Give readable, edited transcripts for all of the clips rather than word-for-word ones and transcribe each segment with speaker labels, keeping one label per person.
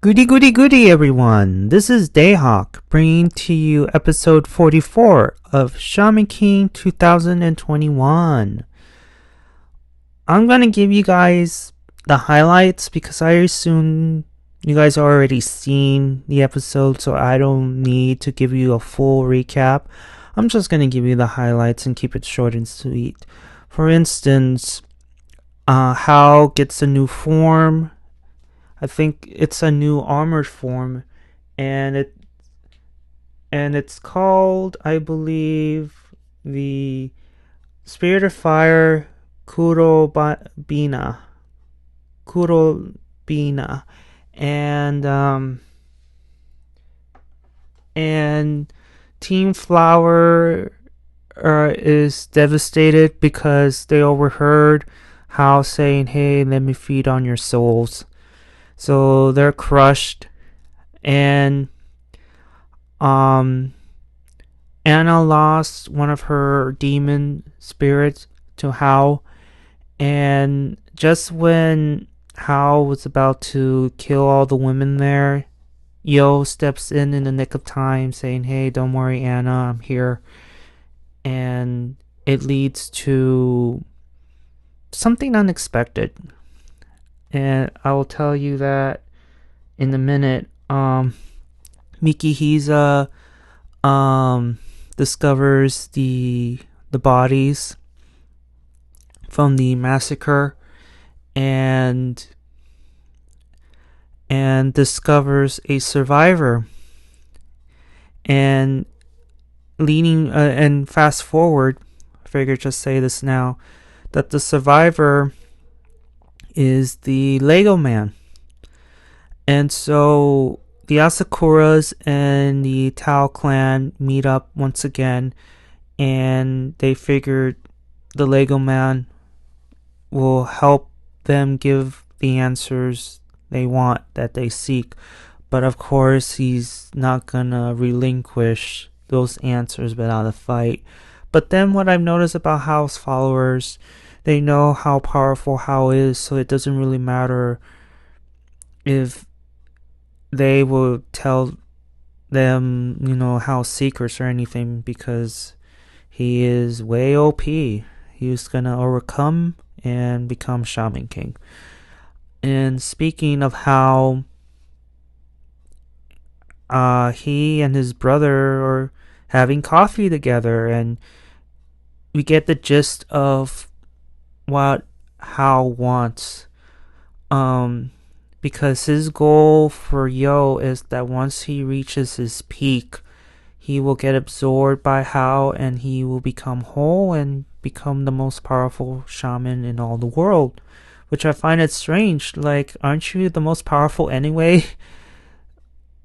Speaker 1: Goody goody goody everyone, this is Dayhawk bringing to you episode 44 of Shaman King 2021. I'm gonna give you guys the highlights because I assume you guys already seen the episode, so I don't need to give you a full recap. I'm just gonna give you the highlights and keep it short and sweet. For instance, Hao gets a new form. I think it's a new armored form, and it's called, I believe, the Spirit of Fire Kurobina. Kurobina. And Team Flower is devastated because they overheard Hao saying, "Hey, let me feed on your souls." So they're crushed, and Anna lost one of her demon spirits to Hao, and just when Hao was about to kill all the women there, Yoh steps in the nick of time, saying, "Hey, don't worry, Anna, I'm here." And it leads to something unexpected, and I will tell you that in a minute. Mikihisa discovers the bodies from the massacre, and discovers a survivor, and and fast forward, I figure just say this now, that the survivor is the Lego man. And so the Asakuras and the Tao clan meet up once again, and they figured the Lego man will help them give the answers they want, that they seek. But of course, he's not gonna relinquish those answers without a fight. But then what I've noticed about Hao's followers, they know how powerful Hao is, so it doesn't really matter if they will tell them, Hao's secrets or anything, because he is way OP. He's gonna overcome and become Shaman King. And speaking of Hao, he and his brother are having coffee together, and we get the gist of what Hao wants. Because his goal for Yoh is that once he reaches his peak, he will get absorbed by Hao, and he will become whole and become the most powerful shaman in all the world. Which I find it strange. Like, aren't you the most powerful anyway?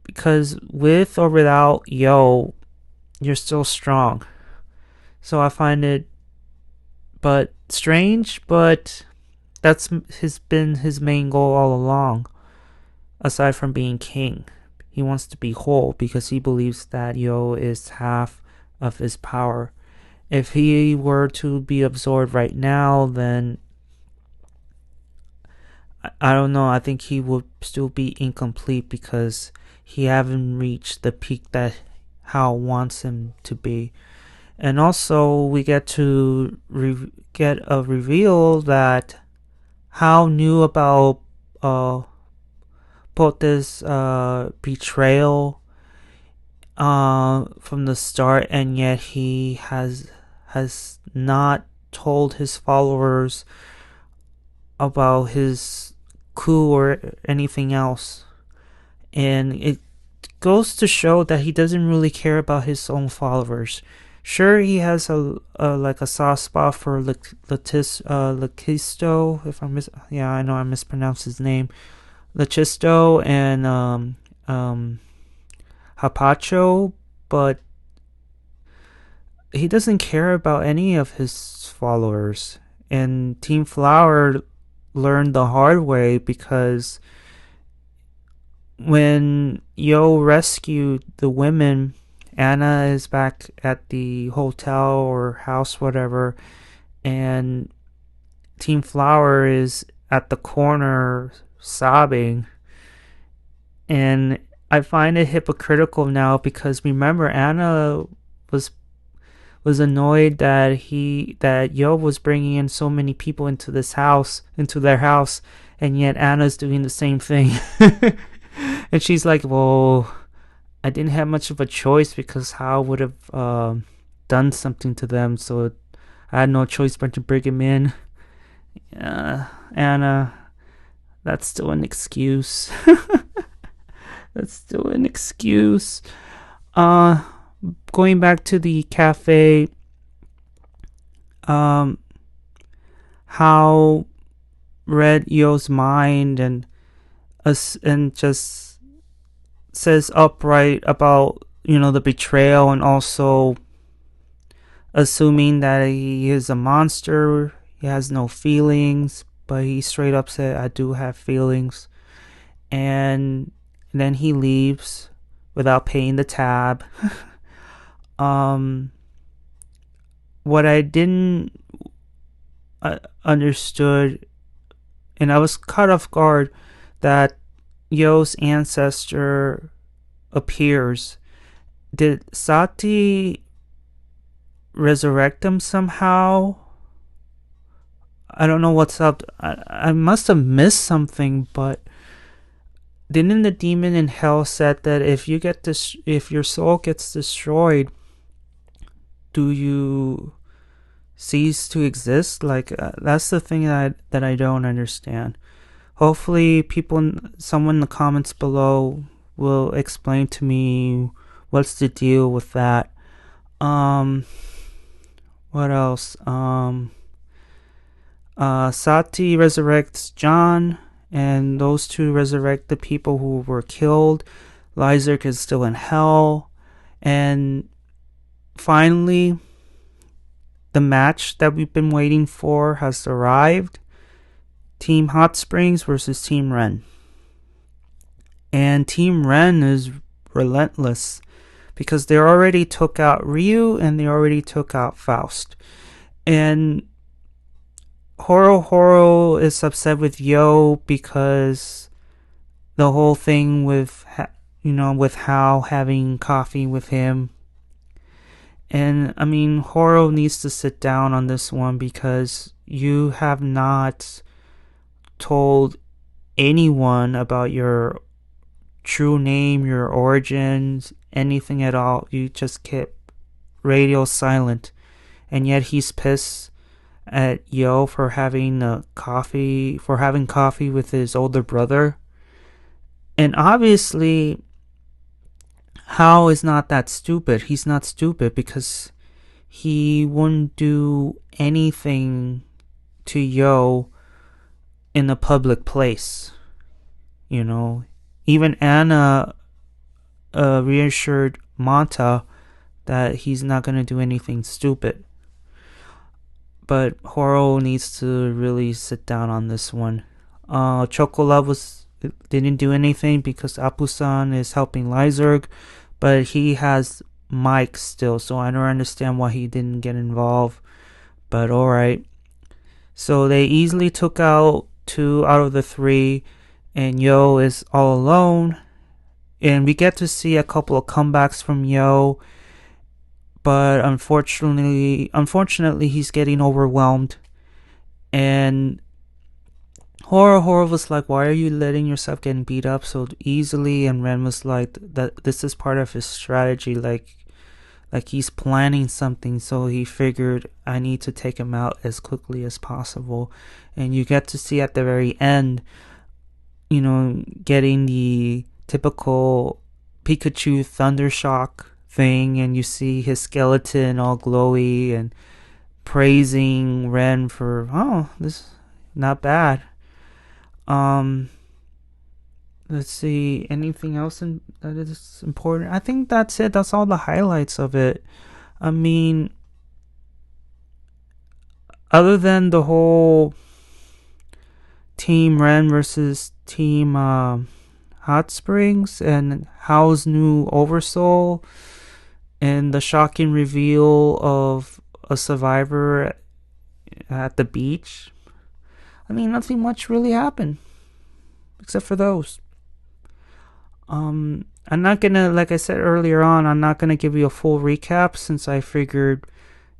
Speaker 1: Because with or without Yoh, you're still strong. So I find it strange, but that's been his main goal all along. Aside from being king, he wants to be whole because he believes that Yoh is half of his power. If he were to be absorbed right now, then I don't know. I think he would still be incomplete because he haven't reached the peak that Hao wants him to be. And also, we get to get a reveal that Hao knew about Pote's betrayal from the start, and yet he has not told his followers about his coup or anything else. And it goes to show that he doesn't really care about his own followers. Sure, he has a soft spot for Lakisto, if I know I mispronounced his name, Lachisto and Hapacho, but he doesn't care about any of his followers. And Team Flower learned the hard way, because when Yoh rescued the women, Anna is back at the hotel or house, whatever, and Team Flower is at the corner sobbing. And I find it hypocritical now because remember Anna was was annoyed that Yoh was bringing in so many people into their house, and yet Anna's doing the same thing. And she's like, well, I didn't have much of a choice because Hao would have done something to them, so I had no choice but to bring him in. Anna, that's still an excuse. That's still an excuse. Going back to the cafe, Hao read Yo's mind and just says upright about the betrayal, and also assuming that he is a monster. He has no feelings, but he straight up said, I do have feelings. And then he leaves without paying the tab. What I didn't understood, and I was caught off guard, that Yo's ancestor appears. Did Sati resurrect him somehow? I don't know what's up. I must have missed something, but didn't the demon in hell said that if your soul gets destroyed, do you cease to exist? Like that's the thing that I don't understand. Hopefully, someone in the comments below will explain to me what's the deal with that. What else? Sati resurrects John, and those two resurrect the people who were killed. Lyserg is still in hell, and finally, the match that we've been waiting for has arrived. Team Hot Springs versus Team Ren. And Team Ren is relentless because they already took out Ryu and they already took out Faust. And Horo is upset with Yoh because the whole thing with Hao having coffee with him. And I mean, Horo needs to sit down on this one because you have not told anyone about your true name, your origins, anything at all. You just kept radio silent, and yet he's pissed at Yoh for having coffee with his older brother. And obviously Hao is not that stupid. He's not stupid because he wouldn't do anything to Yoh in a public place. Even Anna reassured Manta that he's not going to do anything stupid. But Horo needs to really sit down on this one. Chocolove didn't do anything because Apusan is helping Lyserg, but he has Mike still, so I don't understand why he didn't get involved. But alright. So they easily took out 2 out of the 3, and Yoh is all alone. And we get to see a couple of comebacks from Yoh, but unfortunately he's getting overwhelmed. And Horo was like, why are you letting yourself get beat up so easily? And Ren was like, that this is part of his strategy, like he's planning something, so he figured I need to take him out as quickly as possible. And you get to see at the very end, getting the typical Pikachu Thunder Shock thing, and you see his skeleton all glowy and praising Ren for, this not bad. Let's see, anything else that is important? I think that's it. That's all the highlights of it. I mean, other than the whole Team Ren versus Team Hot Springs and Hao's new oversoul and the shocking reveal of a survivor at the beach, I mean, nothing much really happened except for those. I'm not gonna, like I said earlier on, I'm not gonna give you a full recap since I figured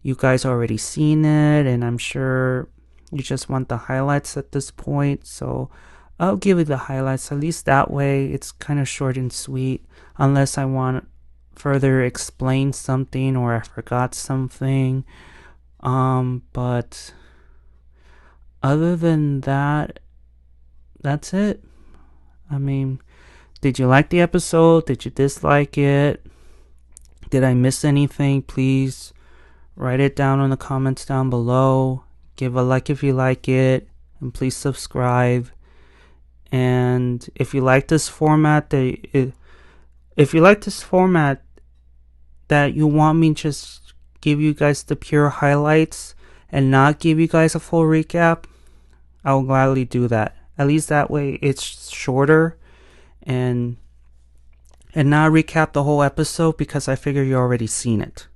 Speaker 1: you guys already seen it, and I'm sure you just want the highlights at this point. So I'll give you the highlights. At least that way, it's kind of short and sweet. Unless I want further explain something or I forgot something. But other than that, that's it. I mean, did you like the episode? Did you dislike it? Did I miss anything? Please write it down in the comments down below. Give a like if you like it. And please subscribe. And if you like this format, if you like this format that you want me just give you guys the pure highlights and not give you guys a full recap, I will gladly do that. At least that way it's shorter and not recap the whole episode because I figure you already seen it.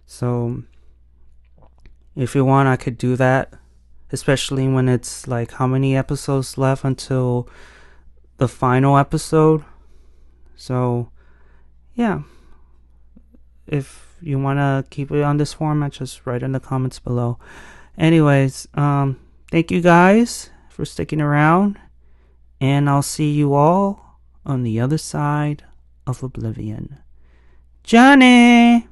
Speaker 1: So if you want, I could do that, especially when it's like how many episodes left until the final episode. So yeah, if you want to keep it on this format, just write in the comments below. Anyways, thank you guys for sticking around, and I'll see you all on the other side of oblivion. Johnny!